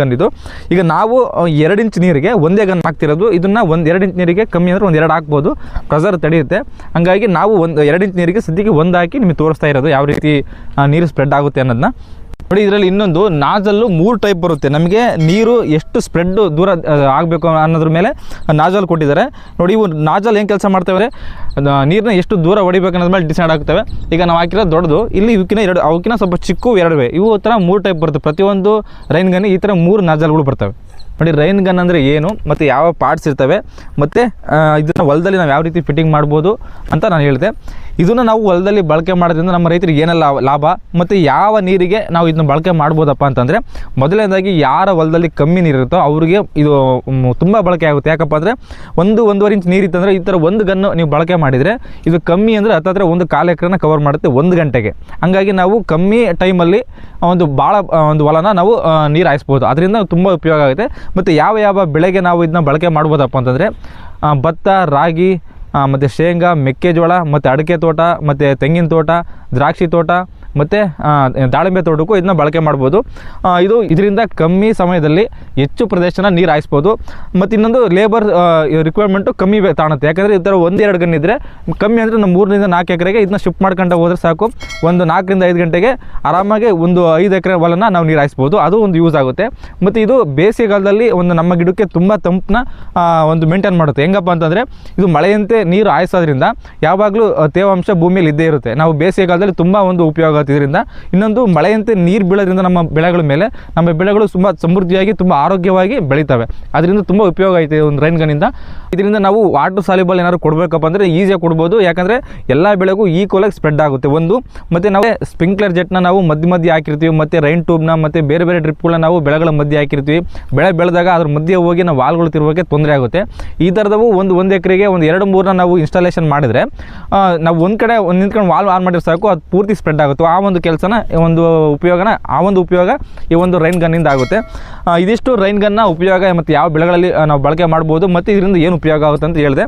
Gun ಇದು. ಈಗ ನಾವು 2 ಇಂಚ್ ನೀರಿಗೆ ಒಂದೇ ಗನ್ ಹಾಕ್ತಿರೋದು. ಇದನ್ನು 2 ಇಂಚ್ ನೀರಿಗೆ ಕಮ್ಮಿ ಅಂದರೆ 1-2 ಹಾಕ್ಬೋದು, ಪ್ರೆಷರ್ ತಡೆಯುತ್ತೆ. ಹಾಗಾಗಿ ನಾವು 2 ಇಂಚ್ ನೀರಿಗೆ ಸದ್ಯಕ್ಕೆ 1 ಹಾಕಿ ನಿಮಗೆ ತೋರಿಸ್ತಾ ಇರೋದು ಯಾವ ರೀತಿ ನೀರು ಸ್ಪ್ರೆಡ್ ಆಗುತ್ತೆ ಅನ್ನೋದನ್ನ ನೋಡಿ. ಇದರಲ್ಲಿ ಇನ್ನೊಂದು ನಾಜಲ್ಲು 3 ಟೈಪ್ ಬರುತ್ತೆ. ನಮಗೆ ನೀರು ಎಷ್ಟು ಸ್ಪ್ರೆಡ್ ದೂರ ಆಗಬೇಕು ಅನ್ನೋದ್ರ ಮೇಲೆ ನಾಜಲ್ ಕೊಟ್ಟಿದ್ದಾರೆ ನೋಡಿ. ಇವು ನಾಜಲ್ ಏನು ಕೆಲಸ ಮಾಡ್ತೇವೆ, ನೀರನ್ನ ಎಷ್ಟು ದೂರ ಹೊಡಿಬೇಕು ಅನ್ನೋದ್ರ ಮೇಲೆ ಡಿಸೈಡ್ ಆಗ್ತವೆ. ಈಗ ನಾವು ಹಾಕಿರೋದು ದೊಡ್ಡದು, ಇಲ್ಲಿ ಅವಕ್ಕಿಂತ ಸ್ವಲ್ಪ ಚಿಕ್ಕ 2 ಇವು ಥರ 3 ಟೈಪ್ ಬರುತ್ತೆ. ಪ್ರತಿಯೊಂದು ರೈನ್ ಗನ್ ಈ ಥರ 3 ನಾಜಲ್ಗಳು ಬರ್ತವೆ ನೋಡಿ. ರೈನ್ ಗನ್ ಅಂದರೆ ಏನು ಮತ್ತು ಯಾವ ಪಾರ್ಟ್ಸ್ ಇರ್ತವೆ ಮತ್ತು ಇದನ್ನು ಹೊಲದಲ್ಲಿ ನಾವು ಯಾವ ರೀತಿ ಫಿಟ್ಟಿಂಗ್ ಮಾಡ್ಬೋದು ಅಂತ ನಾನು ಹೇಳಿದೆ. ಇದನ್ನು ನಾವು ಹೊಲದಲ್ಲಿ ಬಳಕೆ ಮಾಡೋದ್ರಿಂದ ನಮ್ಮ ರೈತರಿಗೆ ಏನೆಲ್ಲ ಲಾಭ ಮತ್ತು ಯಾವ ನೀರಿಗೆ ನಾವು ಇದನ್ನ ಬಳಕೆ ಮಾಡ್ಬೋದಪ್ಪ ಅಂತಂದರೆ, ಮೊದಲನೇದಾಗಿ ಯಾರ ಹೊಲದಲ್ಲಿ ಕಮ್ಮಿ ನೀರಿರುತ್ತೋ ಅವರಿಗೆ ಇದು ತುಂಬ ಬಳಕೆ ಆಗುತ್ತೆ. ಯಾಕಪ್ಪ ಅಂದರೆ 1-1.5 ಇಂಚ್ ನೀರಿತ್ತಂದರೆ ಈ ಥರ ಒಂದು ಗನ್ನು ನೀವು ಬಳಕೆ ಮಾಡಿದರೆ ಇದು ಕಮ್ಮಿ ಅಂದರೆ ಹತ್ತಿರ 1/4 ಎಕರೆನ ಕವರ್ ಮಾಡುತ್ತೆ 1 ಗಂಟೆಗೆ. ಹಾಗಾಗಿ ನಾವು ಕಮ್ಮಿ ಟೈಮಲ್ಲಿ ಒಂದು ಹೊಲನ ನಾವು ನೀರು ಹಾಯಿಸ್ಬೋದು. ಅದರಿಂದ ತುಂಬ ಉಪಯೋಗ ಆಗುತ್ತೆ. ಮತ್ತು ಯಾವ ಬೆಳೆಗೆ ನಾವು ಇದನ್ನ ಬಳಕೆ ಮಾಡ್ಬೋದಪ್ಪ ಅಂತಂದರೆ, ಭತ್ತ, ರಾಗಿ, ಮತ್ತು ಶೇಂಗಾ, ಮೆಕ್ಕೆಜೋಳ, ಮತ್ತು ಅಡಿಕೆ ತೋಟ, ಮತ್ತು ತೆಂಗಿನ ತೋಟ, ದ್ರಾಕ್ಷಿ ತೋಟ, ಮತ್ತು ದಾಳಿಂಬೆ ತೋಟಕ್ಕೂ ಇದನ್ನ ಬಳಕೆ ಮಾಡ್ಬೋದು. ಇದರಿಂದ ಕಮ್ಮಿ ಸಮಯದಲ್ಲಿ ಹೆಚ್ಚು ಪ್ರದೇಶನ ನೀರು ಹಾಯಿಸ್ಬೋದು. ಮತ್ತು ಇನ್ನೊಂದು ಲೇಬರ್ ರಿಕ್ವೈರ್ಮೆಂಟು ಕಮ್ಮಿ ತಾಣುತ್ತೆ. ಯಾಕಂದರೆ ಈ ಥರ 1-2 ಗನ್ ಇದ್ದರೆ ಕಮ್ಮಿ ಅಂದರೆ ನಮ್ಮ 3-4 ಎಕರೆಗೆ ಇದನ್ನ ಶಿಫ್ಟ್ ಮಾಡ್ಕೊಂಡು ಹೋದರೆ ಸಾಕು. ಒಂದು 4-5 ಗಂಟೆಗೆ ಆರಾಮಾಗಿ ಒಂದು 5 ಎಕರೆ ಹೊಲನ ನಾವು ನೀರು ಹಾಯಿಸ್ಬೋದು. ಅದು ಒಂದು ಯೂಸ್ ಆಗುತ್ತೆ. ಮತ್ತು ಇದು ಬೇಸಿಗೆಗಾಲದಲ್ಲಿ ನಮ್ಮ ಗಿಡಕ್ಕೆ ತುಂಬ ತಂಪನ್ನ ಮೇಂಟೈನ್ ಮಾಡುತ್ತೆ. ಹೆಂಗಪ್ಪ ಅಂತಂದರೆ ಇದು ಮಳೆಯಂತೆ ನೀರು ಹಾಯಿಸೋದ್ರಿಂದ ಯಾವಾಗಲೂ ತೇವಾಂಶ ಭೂಮಿಯಲ್ಲಿ ಇದ್ದೇ ಇರುತ್ತೆ. ನಾವು ಬೇಸಿಗೆಗಾಲದಲ್ಲಿ ತುಂಬ ಒಂದು ಉಪಯೋಗ ಆಗುತ್ತೆ ಇದರಿಂದ. ಇನ್ನೊಂದು ಮಳೆಯಂತೆ ನೀರು ಬೀಳೋದ್ರಿಂದ ನಮ್ಮ ಬೆಳೆಗಳ ಮೇಲೆ ನಮ್ಮ ಬೆಳೆಗಳು ತುಂಬ ಸಮೃದ್ಧಿಯಾಗಿ ತುಂಬ ಆರೋಗ್ಯವಾಗಿ ಬೆಳೀತವೆ. ಅದರಿಂದ ತುಂಬ ಉಪಯೋಗ ಐತೆ ಒಂದು ರೈನ್ ಗನ್ನಿಂದ. ಇದರಿಂದ ನಾವು ವಾಟರ್ ಸಾಲ್ಯುಬಲ್ ಏನಾದ್ರು ಕೊಡಬೇಕಪ್ಪ ಅಂದರೆ ಈಸಿಯಾಗಿ ಕೊಡ್ಬೋದು. ಯಾಕಂದರೆ ಎಲ್ಲ ಬೆಳೆಗೂ ಈಕ್ವಲಾಗಿ ಸ್ಪ್ರೆಡ್ ಆಗುತ್ತೆ ಒಂದು. ಮತ್ತು ನಾವು ಸ್ಪ್ರಿಂಕ್ಲರ್ ಜೆಟ್ನ ನಾವು ಮಧ್ಯೆ ಹಾಕಿರ್ತೀವಿ, ಮತ್ತು ರೈನ್ ಟ್ಯೂಬ್ನ ಮತ್ತು ಬೇರೆ ಡ್ರಿಪ್ಗಳನ್ನ ನಾವು ಬೆಳೆಗಳ ಮಧ್ಯೆ ಹಾಕಿರ್ತೀವಿ. ಬೆಳೆ ಬೆಳೆದಾಗ ಅದ್ರ ಮಧ್ಯೆ ಹೋಗಿ ನಾವು ವಾಲ್ಗಳು ತಿರುಗೋಕ್ಕೆ ತೊಂದರೆ ಆಗುತ್ತೆ. ಈ ಥರದವು ಒಂದು ಎಕರೆಗೆ 2-3 ನಾವು ಇನ್ಸ್ಟಾಲೇಷನ್ ಮಾಡಿದರೆ ನಾವು ಒಂದು ಕಡೆ ನಿಂತ್ಕೊಂಡು ವಾಲ್ವ್ ಆನ್ ಮಾಡಿದ್ರೆ ಸಾಕು, ಅದು ಪೂರ್ತಿ ಸ್ಪ್ರೆಡ್ ಆಗುತ್ತೆ. ಆ ಒಂದು ಕೆಲಸನ ಉಪಯೋಗ ಈ ಒಂದು ರೈನ್ ಗನ್ನಿಂದ ಆಗುತ್ತೆ. ಇದಿಷ್ಟು ರೈನ್ ಗನ್ನ ಉಪಯೋಗ ಮತ್ತು ಯಾವ ಬೆಳೆಗಳಲ್ಲಿ ನಾವು ಬಳಕೆ ಮಾಡ್ಬೋದು ಮತ್ತು ಇದರಿಂದ ಏನು ಉಪಯೋಗ ಆಗುತ್ತೆ ಅಂತ ಹೇಳಿದೆ.